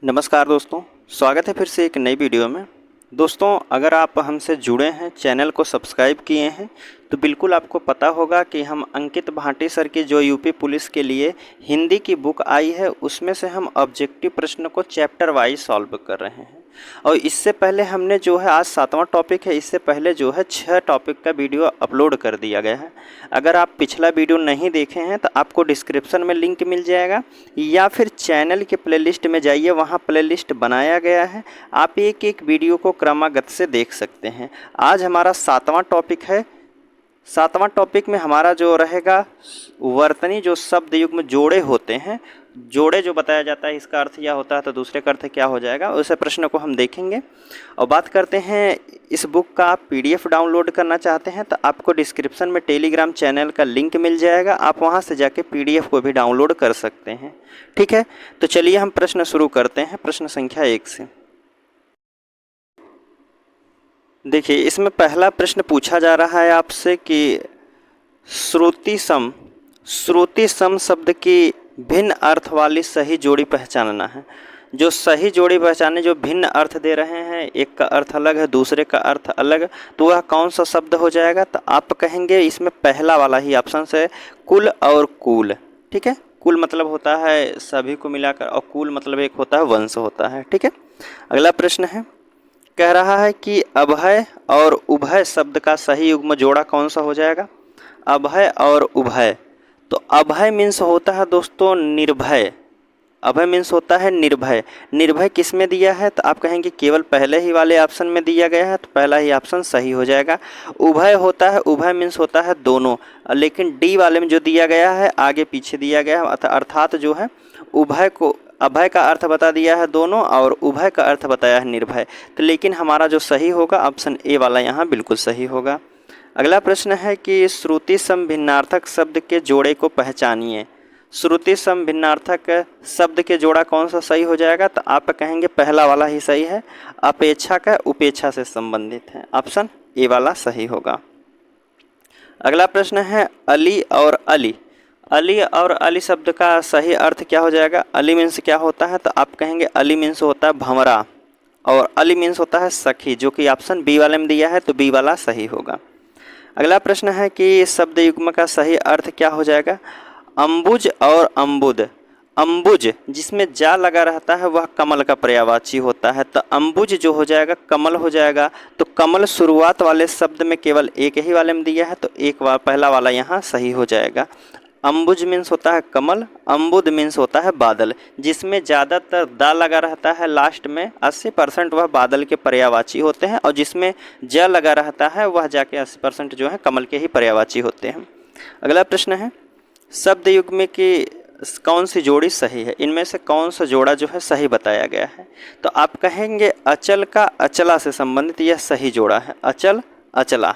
नमस्कार दोस्तों, स्वागत है फिर से एक नई वीडियो में। दोस्तों, अगर आप हमसे जुड़े हैं, चैनल को सब्सक्राइब किए हैं, तो बिल्कुल आपको पता होगा कि हम अंकित भाटी सर की जो यूपी पुलिस के लिए हिंदी की बुक आई है, उसमें से हम ऑब्जेक्टिव प्रश्न को चैप्टर वाइज सॉल्व कर रहे हैं। और इससे पहले हमने जो है आज 7वां टॉपिक है, इससे पहले जो है 6 टॉपिक का वीडियो अपलोड कर दिया गया है। अगर आप पिछला वीडियो नहीं देखे हैं तो आपको डिस्क्रिप्शन में लिंक मिल जाएगा, या फिर चैनल के प्लेलिस्ट में जाइए, वहाँ प्लेलिस्ट बनाया गया है। आप एक एक वीडियो को क्रमागत से देख सकते हैं। आज हमारा 7वां टॉपिक है। 7वां टॉपिक में हमारा जो रहेगा वर्तनी, जो शब्द युग्म में जोड़े होते हैं, जोड़े जो बताया जाता है इसका अर्थ यह होता है तो दूसरे का अर्थ क्या हो जाएगा, उस प्रश्न को हम देखेंगे। और बात करते हैं, इस बुक का आप पीडीएफ डाउनलोड करना चाहते हैं तो आपको डिस्क्रिप्शन में टेलीग्राम चैनल का लिंक मिल जाएगा, आप वहां से जाके पीडीएफ को भी डाउनलोड कर सकते हैं। ठीक है, तो चलिए हम प्रश्न शुरू करते हैं। प्रश्न संख्या 1 से देखिए, इसमें पहला प्रश्न पूछा जा रहा है आपसे कि श्रुति सम शब्द की भिन्न अर्थ वाली सही जोड़ी पहचानना है। जो सही जोड़ी पहचाने, जो भिन्न अर्थ दे रहे हैं, एक का अर्थ अलग है, दूसरे का अर्थ अलग, तो वह कौन सा शब्द हो जाएगा? तो आप कहेंगे इसमें पहला वाला ही ऑप्शन है, कुल और कूल। ठीक है, कुल मतलब होता है सभी को मिलाकर, और कूल मतलब एक होता है वंश होता है। ठीक है, अगला प्रश्न है, कह रहा है कि अभय और उभय शब्द का सही युग्म जोड़ा कौन सा हो जाएगा? अभय और उभय, तो अभय मीन्स होता है दोस्तों निर्भय। अभय मीन्स होता है निर्भय। निर्भय किस में दिया है? तो आप कहेंगे केवल पहले ही वाले ऑप्शन में दिया गया है, तो पहला ही ऑप्शन सही हो जाएगा। उभय होता है, उभय मीन्स होता है दोनों, लेकिन डी वाले में जो दिया गया है आगे पीछे दिया गया है, अर्थात जो है उभय को, अभय का अर्थ बता दिया है दोनों और उभय का अर्थ बताया है निर्भय। तो लेकिन हमारा जो सही होगा ऑप्शन ए वाला यहाँ बिल्कुल सही होगा। अगला प्रश्न है कि श्रुति सम भिन्नार्थक शब्द के जोड़े को पहचानिए। श्रुति सम भिन्नार्थक शब्द के जोड़ा कौन सा सही हो जाएगा? तो आप कहेंगे पहला वाला ही सही है, अपेक्षा का उपेक्षा से संबंधित है, ऑप्शन ए वाला सही होगा। अगला प्रश्न है, अली और अली, अली और अली शब्द का सही अर्थ क्या हो जाएगा? अली मीन्स क्या होता है? तो आप कहेंगे अली मीन्स होता है भंवरा, और अली मीन्स होता है सखी, जो कि ऑप्शन बी वाले में दिया है, तो बी वाला सही होगा। अगला प्रश्न है कि शब्द युग्म का सही अर्थ क्या हो जाएगा? अम्बुज और अम्बुद। अम्बुज जिसमें जा लगा रहता है वह कमल का पर्यायवाची होता है, तो अम्बुज जो हो जाएगा कमल हो जाएगा। तो कमल शुरुआत वाले शब्द में केवल एक ही वाले में दिया है, तो एक बार पहला वाला यहाँ सही हो जाएगा। अम्बुज मीन्स होता है कमल, अम्बुद मीन्स होता है बादल, जिसमें ज़्यादातर दा लगा रहता है लास्ट में 80% वह बादल के पर्यायवाची होते हैं, और जिसमें ज लगा रहता है वह जाके 80% जो है कमल के ही पर्यायवाची होते हैं। अगला प्रश्न है, शब्द युग्म की कौन सी जोड़ी सही है? इनमें से कौन सा जोड़ा जो है सही बताया गया है? तो आप कहेंगे अचल का अचला से संबंधित यह सही जोड़ा है, अचल अचला,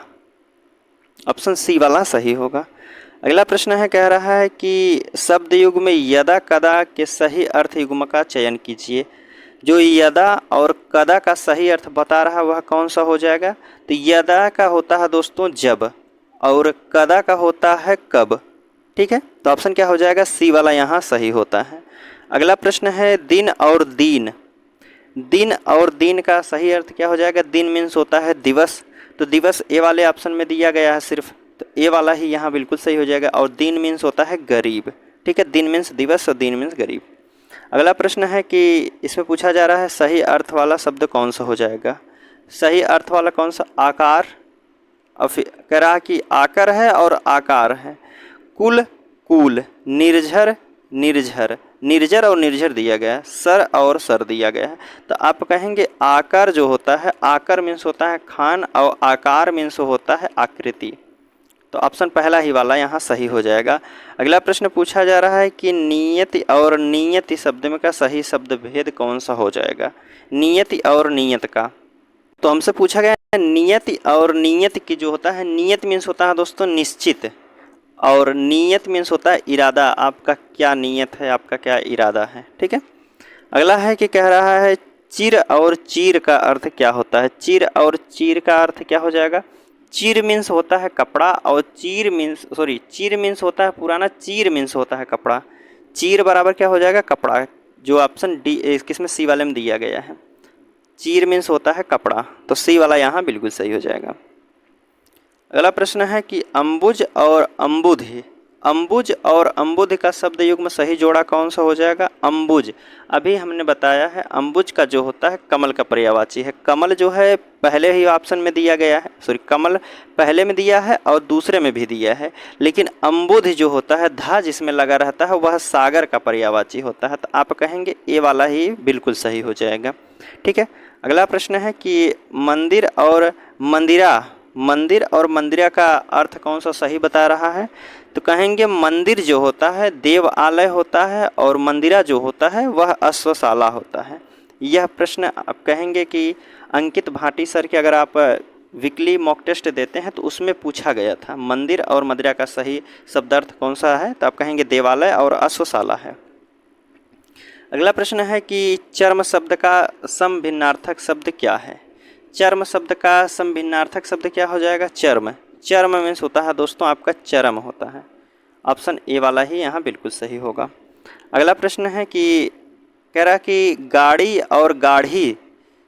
ऑप्शन सी वाला सही होगा। अगला प्रश्न है, कह रहा है कि शब्द युग्म में यदा कदा के सही अर्थ युग्म का चयन कीजिए। जो यदा और कदा का सही अर्थ बता रहा है वह कौन सा हो जाएगा? तो यदा का होता है दोस्तों जब, और कदा का होता है कब। ठीक है, तो ऑप्शन क्या हो जाएगा? सी वाला यहाँ सही होता है। अगला प्रश्न है, दिन और दीन, दिन और दीन का सही अर्थ क्या हो जाएगा? दिन मीन्स होता है दिवस, तो दिवस ए वाले ऑप्शन में दिया गया है सिर्फ, तो ए वाला ही यहाँ बिल्कुल सही हो जाएगा। और दिन मीन्स होता है गरीब। ठीक है, दिन मीन्स दिवस और दिन मीन्स गरीब। अगला प्रश्न है कि इसमें पूछा जा रहा है सही अर्थ वाला शब्द कौन सा हो जाएगा? सही अर्थ वाला कौन सा? आकार। अब कह रहा कि आकर है और आकार है। कुल कूल, निर्झर निर्झर, निर्जर और निर्झर दिया गया है, सर और सर दिया गया है। तो आप कहेंगे आकार जो होता है, आकर मीन्स होता है खान, और आकार मीन्स होता है आकृति, तो ऑप्शन पहला ही वाला यहाँ सही हो जाएगा। अगला प्रश्न पूछा जा रहा है कि नियति और नियति शब्द में का सही शब्द भेद कौन सा हो जाएगा? नियति और नियत का, तो हमसे पूछा गया है नियति और नियत की जो होता है, नियत मीन्स होता है दोस्तों निश्चित, और नियत मीन्स होता है इरादा, आपका क्या नियत है, आपका क्या इरादा है। ठीक है, अगला है कि कह रहा है चिर और चीर का अर्थ क्या होता है? चिर और चीर का अर्थ क्या हो जाएगा? चिर मीन्स होता है कपड़ा, और चीर मीन्स होता है पुराना, चीर मीन्स होता है कपड़ा। चीर बराबर क्या हो जाएगा? कपड़ा। जो ऑप्शन डी किसमें सी वाले में दिया गया है। चीर मीन्स होता है कपड़ा, तो सी वाला यहाँ बिल्कुल सही हो जाएगा। अगला प्रश्न है कि अम्बुज और अम्बुधि, अम्बुज और अम्बुधि का शब्द युग्म सही जोड़ा कौन सा हो जाएगा। अम्बुज, अभी हमने बताया है अम्बुज का जो होता है कमल का पर्यायवाची है। कमल जो है पहले ही ऑप्शन में दिया गया है, सॉरी कमल पहले में दिया है और दूसरे में भी दिया है, लेकिन अम्बुधि जो होता है धा जिसमें लगा रहता है वह सागर का पर्यायवाची होता है, तो आप कहेंगे ए वाला ही बिल्कुल सही हो जाएगा। ठीक है, अगला प्रश्न है कि मंदिर और मंदिरा, मंदिर और मंदिरा का अर्थ कौन सा सही बता रहा है, तो कहेंगे मंदिर जो होता है देवालय होता है और मंदिरा जो होता है वह अश्वशाला होता है। यह प्रश्न आप कहेंगे कि अंकित भाटी सर के अगर आप वीकली मॉक टेस्ट देते हैं तो उसमें पूछा गया था मंदिर और मंदिरा का सही शब्दार्थ कौन सा है, तो आप कहेंगे देवालय और अश्वशाला है। अगला प्रश्न है कि चर्म शब्द का समभिन्नार्थक शब्द क्या है। चर्म शब्द का समभिन्नार्थक शब्द क्या हो जाएगा। चर्म, चर्म मीन्स होता है दोस्तों आपका चरम होता है, ऑप्शन ए वाला ही यहाँ बिल्कुल सही होगा। अगला प्रश्न है कि कह रहा कि गाड़ी और गाढ़ी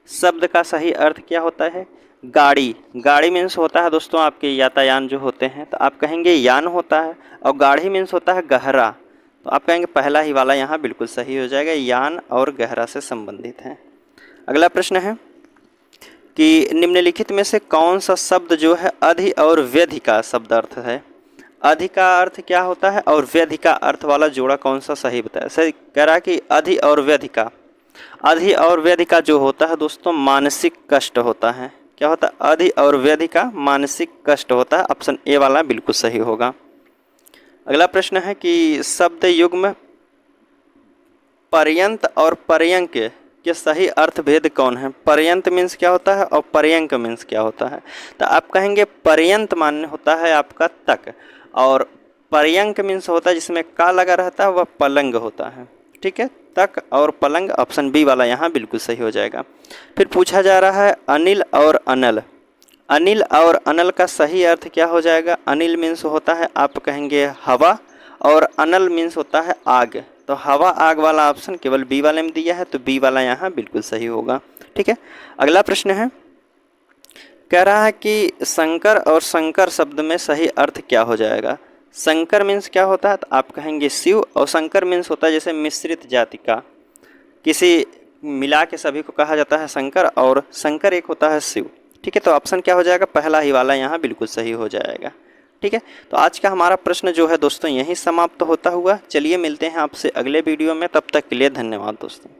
शब्द का सही अर्थ क्या होता है। गाड़ी, गाड़ी मीन्स होता है दोस्तों आपके यातायान जो होते हैं, तो आप कहेंगे यान होता है, और गाढ़ी मीन्स होता है गहरा, तो आप कहेंगे पहला ही वाला यहाँ बिल्कुल सही हो जाएगा, यान और गहरा से संबंधित है। अगला प्रश्न है कि निम्नलिखित में से कौन सा शब्द जो है अधि और व्यधि का शब्द अर्थ है। अधि का अर्थ क्या होता है और व्यधि का अर्थ वाला जोड़ा कौन सा सही बताया। सही कह रहा है कि अधि और व्यधि का, अधि और व्यधि का जो होता है दोस्तों मानसिक कष्ट होता है। क्या होता है, अधि और व्यधि का मानसिक कष्ट होता है, ऑप्शन ए वाला बिल्कुल सही होगा। अगला प्रश्न है कि शब्द युग्म पर्यंत और पर्यंक के सही अर्थ भेद कौन है। पर्यंत मीन्स क्या होता है और पर्यंक मीन्स क्या होता है, तो आप कहेंगे पर्यंत मान्य होता है आपका तक, और पर्यंक मीन्स होता है जिसमें का लगा रहता है वह पलंग होता है। ठीक है, तक और पलंग, ऑप्शन बी वाला यहाँ बिल्कुल सही हो जाएगा। फिर पूछा जा रहा है अनिल और अनल, अनिल और अनल का सही अर्थ क्या हो जाएगा। अनिल मीन्स होता है आप कहेंगे हवा, और अनल मीन्स होता है आग, तो हवा आग वाला ऑप्शन केवल बी वाले में दिया है, तो बी वाला यहाँ बिल्कुल सही होगा। ठीक है, अगला प्रश्न है कह रहा है कि शंकर और शंकर शब्द में सही अर्थ क्या हो जाएगा। शंकर मीन्स क्या होता है, तो आप कहेंगे शिव, और शंकर मीन्स होता है जैसे मिश्रित जाति का, किसी मिला के सभी को कहा जाता है शंकर, और शंकर एक होता है शिव। ठीक है, तो ऑप्शन क्या हो जाएगा, पहला ही वाला यहाँ बिल्कुल सही हो जाएगा। ठीक है, तो आज का हमारा प्रश्न जो है दोस्तों यहीं समाप्त होता हुआ। चलिए मिलते हैं आपसे अगले वीडियो में, तब तक के लिए धन्यवाद दोस्तों।